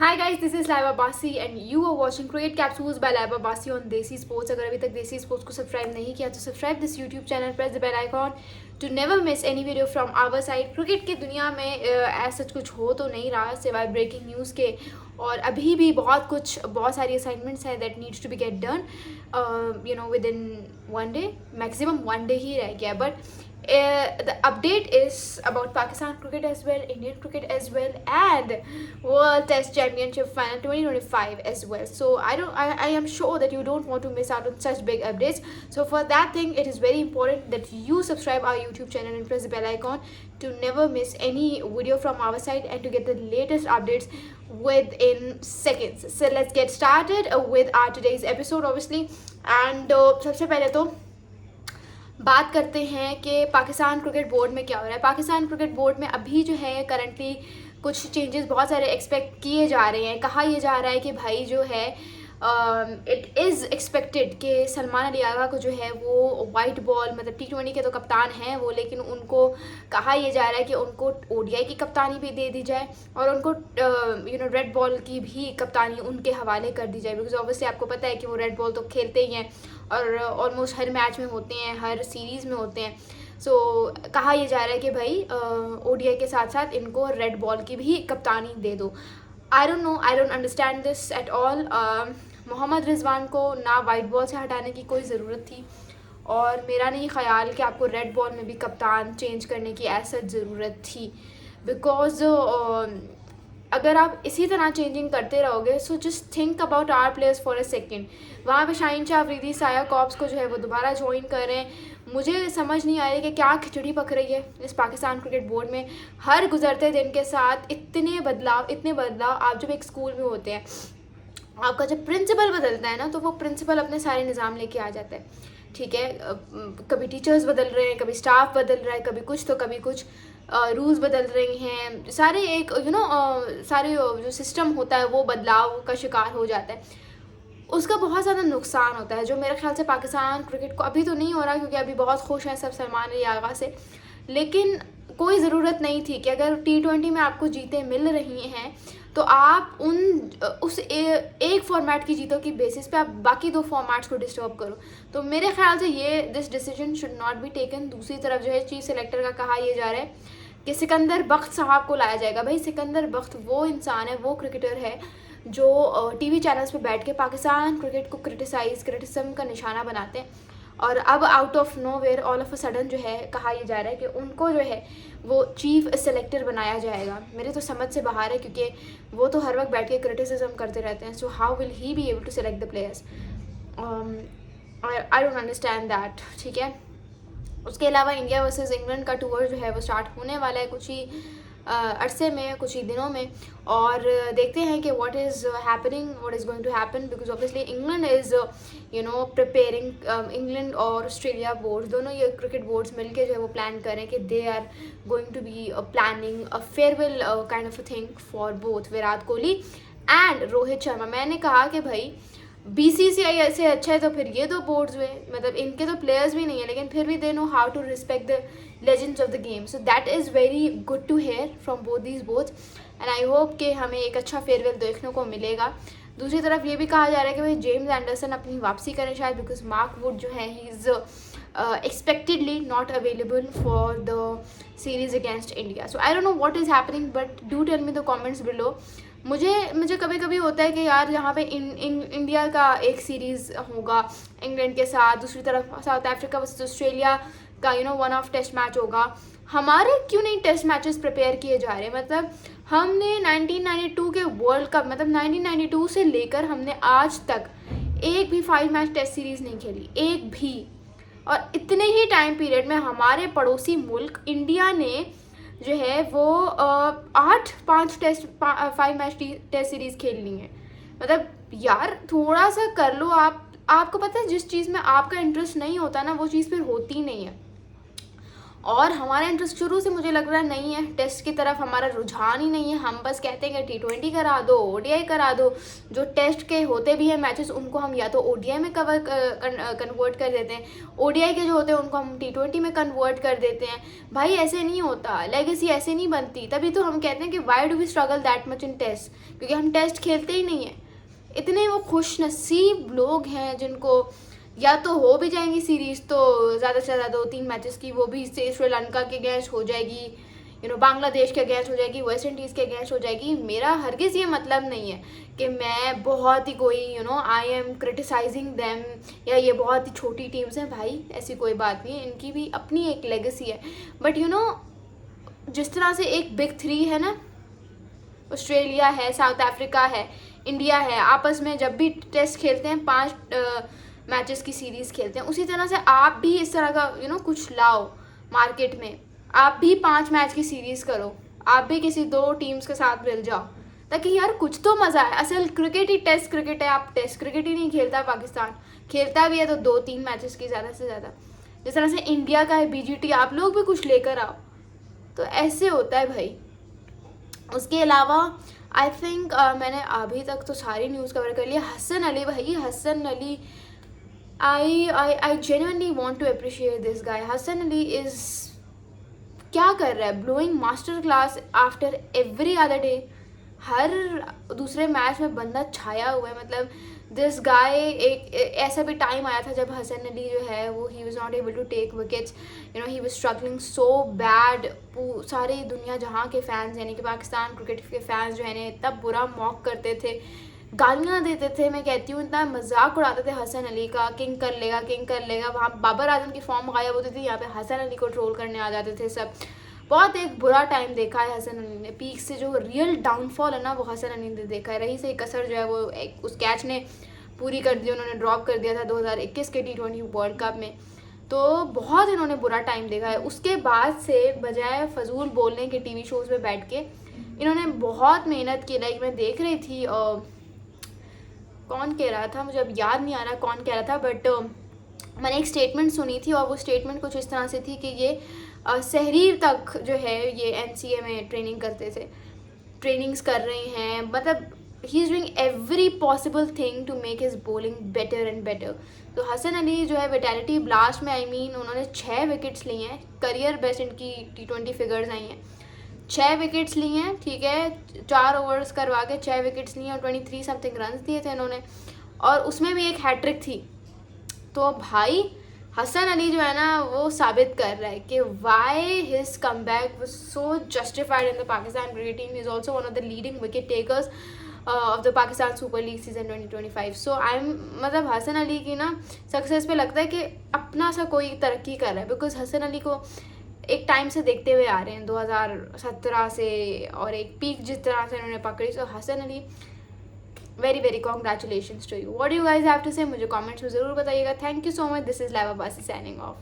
Hi guys, this is Laiba Basi and you are watching Cricket Capsules by Laiba Basi on Desi Sports. अगर अभी तक देसी sports को subscribe नहीं किया तो subscribe this YouTube channel, press the bell icon to never miss any video from our side. Cricket की दुनिया में ऐसा कुछ हो तो नहीं रहा सिवाय ब्रेकिंग न्यूज़ के, और अभी भी बहुत सारी असाइनमेंट्स हैं that needs to be get done within one day. Maximum one day ही रह गया, but the update is about Pakistan cricket as well, Indian cricket as well, and World Test Championship Final 2025 as well. So I am sure that you don't want to miss out on such big updates. So for that thing, it is very important that you subscribe our YouTube channel and press the bell icon to never miss any video from our side and to get the latest updates within seconds. So let's get started with our today's episode, obviously. And सबसे पहले तो बात करते हैं कि Pakistan cricket board में क्या हो रहा है. पाकिस्तान क्रिकेट बोर्ड में अभी जो है करंटली कुछ चेंजेस बहुत सारे एक्सपेक्ट किए जा रहे हैं. कहा यह जा रहा है कि भाई जो है इट इज़ एक्सपेक्टेड कि सलमान अली आगा को जो है वो वाइट बॉल, मतलब T20 के तो कप्तान हैं वो, लेकिन उनको कहा यह जा रहा है कि उनको ODI की कप्तानी भी दे दी जाए और उनको रेड बॉल की भी कप्तानी उनके हवाले कर दी जाए. बिकॉज ऑब्वियसली आपको पता है कि वो रेड बॉल तो खेलते ही हैं और ऑलमोस्ट हर मैच में होते हैं, हर सीरीज़ में होते हैं. सो कहा यह जा रहा है कि भाई ODI के साथ साथ इनको रेड बॉल की भी कप्तानी दे दो. I don't know, I don't understand this at all. Mohammad Rizwan को ना वाइट बॉल से हटाने की कोई ज़रूरत थी, और मेरा नहीं ख्याल कि आपको रेड बॉल में भी कप्तान चेंज करने की ऐसा ज़रूरत थी. बिकॉज अगर आप इसी तरह चेंजिंग करते रहोगे, so just think about our players for a second. वहाँ पे शाहीन शाह अफरीदी, साया कॉप्स को जो है वो दोबारा ज्वाइन कर रहे हैं. मुझे समझ नहीं आ रही कि क्या खिचड़ी पक रही है इस पाकिस्तान क्रिकेट बोर्ड में. हर गुजरते दिन के साथ इतने बदलाव. आप जब एक स्कूल में होते हैं, आपका जब प्रिंसिपल बदलता है ना, तो वो प्रिंसिपल अपने सारे निज़ाम लेके आ जाता है. ठीक है, कभी टीचर्स बदल रहे हैं, कभी स्टाफ बदल रहा है, कभी कुछ तो कभी कुछ, रूल्स बदल रही हैं, सारे एक सारे जो सिस्टम होता है वो बदलाव का शिकार हो जाता है. उसका बहुत ज़्यादा नुकसान होता है, जो मेरे ख्याल से पाकिस्तान क्रिकेट को अभी तो नहीं हो रहा, क्योंकि अभी बहुत खुश हैं सब सलमान अली आगा से. लेकिन कोई ज़रूरत नहीं थी कि अगर T20 में आपको जीतें मिल रही हैं तो आप उस एक फॉर्मेट की जीतों की बेसिस पे आप बाकी दो फॉर्मेट्स को डिस्टर्ब करो. तो मेरे ख्याल से this decision should not be taken. दूसरी तरफ जो है चीफ सेलेक्टर का कहा यह जा रहा है कि सिकंदर बख्त साहब को लाया जाएगा. भाई सिकंदर बख्त वो इंसान है, वो क्रिकेटर है जो टीवी चैनल्स पे बैठ के पाकिस्तान क्रिकेट को क्रिटिसिज्म का निशाना बनाते हैं. और अब out of nowhere all of a sudden जो है कहा यह जा रहा है कि उनको जो है वो चीफ सेलेक्टर बनाया जाएगा. मेरे तो समझ से बाहर है, क्योंकि वो तो हर वक्त बैठ के क्रिटिसिज्म करते रहते हैं. So how will he be able to select the players? I don't understand that. ठीक है, उसके अलावा इंडिया वर्सेस इंग्लैंड का टूर जो है वो स्टार्ट होने वाला है कुछ ही अरसे में, कुछ ही दिनों में. और देखते हैं कि what is going to happen. Because obviously England is preparing, England और ऑस्ट्रेलिया बोर्ड, दोनों ये क्रिकेट बोर्ड्स मिलके जो है वो प्लान करें कि they are going to be planning a farewell kind of a thing for both Virat Kohli and Rohit Sharma. मैंने कहा कि भाई BCCI से अच्छा है तो फिर ये दो बोर्ड्स हुए, मतलब इनके तो प्लेयर्स भी नहीं है, लेकिन फिर भी they know how to respect the legends of the game. So that is very good to hear from both these boards, and I hope कि हमें एक अच्छा फेयरवेल देखने को मिलेगा. दूसरी तरफ ये भी कहा जा रहा है कि भाई जेम्स एंडरसन अपनी वापसी करें शायद, बिकॉज मार्क वुड जो है he is expectedly not available for the series against India. So I don't know what is happening, but do tell me the comments below. मुझे कभी कभी होता है कि यार यहाँ पे इंडिया का एक सीरीज़ होगा इंग्लैंड के साथ, दूसरी तरफ साउथ अफ्रीका वर्सेस ऑस्ट्रेलिया का वन ऑफ टेस्ट मैच होगा. हमारे क्यों नहीं टेस्ट मैचेस प्रिपेयर किए जा रहे? मतलब हमने 1992 के वर्ल्ड कप, मतलब 1992 से लेकर हमने आज तक एक भी 5 मैच टेस्ट सीरीज़ नहीं खेली, एक भी. और इतने ही टाइम पीरियड में हमारे पड़ोसी मुल्क इंडिया ने जो है वो 5 मैच टेस्ट सीरीज़ खेल ली है. मतलब यार थोड़ा सा कर लो. आपको पता है जिस चीज़ में आपका इंटरेस्ट नहीं होता ना, वो चीज़ फिर होती नहीं है. और हमारा इंटरेस्ट शुरू से मुझे लग रहा नहीं है, टेस्ट की तरफ हमारा रुझान ही नहीं है। हम बस कहते हैं कि T20 करा दो, ODI करा दो। जो टेस्ट के होते भी हैं मैचेस उनको हम या तो ODI में कन्वर्ट कर देते हैं, ODI के जो होते हैं उनको हम T20 में कन्वर्ट कर देते हैं। भाई ऐसे नहीं होता, लेगेसी ऐसे नहीं बनती। तभी तो हम कहते हैं कि why do we struggle that much in test, क्योंकि हम टेस्ट खेलते ही नहीं हैं। इतने वो खुश नसीब लोग हैं जिनको या तो हो भी जाएंगी सीरीज़ तो ज़्यादा से ज़्यादा 2-3 मैचेस की, वो भी श्रीलंका के अगेंस्ट हो जाएगी, बांग्लादेश के अगेंस्ट हो जाएगी, वेस्ट इंडीज़ के अगेंस्ट हो जाएगी। मेरा हरगिज़ ये मतलब नहीं है कि मैं बहुत ही कोई आई एम क्रिटिसाइजिंग देम या ये बहुत ही छोटी टीम्स हैं। भाई ऐसी कोई बात नहीं है, इनकी भी अपनी एक लेगेसी है। बट जिस तरह से एक बिग 3 है ना, ऑस्ट्रेलिया है, साउथ अफ्रीका है, इंडिया है, आपस में जब भी टेस्ट खेलते हैं 5 मैचेस की सीरीज़ खेलते हैं, उसी तरह से आप भी इस तरह का कुछ लाओ मार्केट में। आप भी 5 मैच की सीरीज़ करो, आप भी किसी 2 टीम्स के साथ मिल जाओ, ताकि यार कुछ तो मज़ा आए। असल क्रिकेट ही टेस्ट क्रिकेट है। आप टेस्ट क्रिकेट ही नहीं खेलता, पाकिस्तान खेलता भी है तो 2-3 मैचेस की ज़्यादा से ज़्यादा। जिस तरह से इंडिया का है BGT, आप लोग भी कुछ लेकर आओ। तो ऐसे होता है भाई। उसके अलावा आई थिंक मैंने अभी तक तो सारी न्यूज़ कवर कर लिया। हसन अली भाई, Hasan Ali, I genuinely want to appreciate this guy. Hasan Ali is क्या कर रहा है, blowing master class after every other day. हर दूसरे मैच में बंदा छाया हुआ है। मतलब दिस गाय, एक ऐसा भी टाइम आया था जब हसन अली जो है वो he was not able to take wickets, he was struggling so bad. सारी दुनिया जहाँ के फैंस यानी कि पाकिस्तान क्रिकेट के फैंस जो है ना इतना बुरा मॉक करते थे, गालियाँ देते थे। मैं कहती हूँ इतना मजाक उड़ाते थे हसन अली का, किंग कर लेगा, किंग कर लेगा। वहाँ बाबर आजम की फॉर्म गायब होती थी, यहाँ पे हसन अली को ट्रोल करने आ जाते थे सब। बहुत एक बुरा टाइम देखा है हसन अली ने। पीक से जो रियल डाउनफॉल है ना वो हसन अली ने देखा है। रही से कसर जो है वो उस कैच ने पूरी कर दी, उन्होंने ड्रॉप कर दिया था 2021 के T20 वर्ल्ड कप में। तो बहुत इन्होंने बुरा टाइम देखा है। उसके बाद से बजाय फजूल बोलने के TV शोज़ में बैठ के इन्होंने बहुत मेहनत की। लाइक मैं देख रही थी, कौन कह रहा था मुझे अब याद नहीं आ रहा कौन कह रहा था, बट मैंने एक स्टेटमेंट सुनी थी और वो स्टेटमेंट कुछ इस तरह से थी कि ये सहरीर तक जो है ये NCA में ट्रेनिंग करते थे, ट्रेनिंग्स कर रहे हैं। मतलब he is doing every possible thing to make his bowling better and better. तो हसन अली जो है विटैलिटी ब्लास्ट में उन्होंने 6 विकेट्स लिए हैं, करियर बेस्ट इनकी T20 फिगर्स आई हैं। 6 विकेट्स लिए हैं, ठीक है, 4 ओवर्स करवा के 6 विकेट्स लिए और 23 समथिंग रन दिए थे इन्होंने, और उसमें भी एक हैट्रिक थी। तो भाई हसन अली जो है ना वो साबित कर रहा है कि why his comeback was so justified in the Pakistan cricket team. He is also one of the leading wicket takers of the Pakistan super league season 2025। So I am मतलब हसन अली की ना सक्सेस पे लगता है कि अपना सा कोई तरक्की कर रहा है, बिकॉज हसन अली को एक टाइम से देखते हुए आ रहे हैं 2017 से, और एक पीक जिस तरह से उन्होंने पकड़ी। So Hasan Ali very very congratulations to you. What do you guys have to say मुझे कमेंट्स में ज़रूर बताइएगा। Thank you so much. This is लाइवा बासी साइनिंग ऑफ।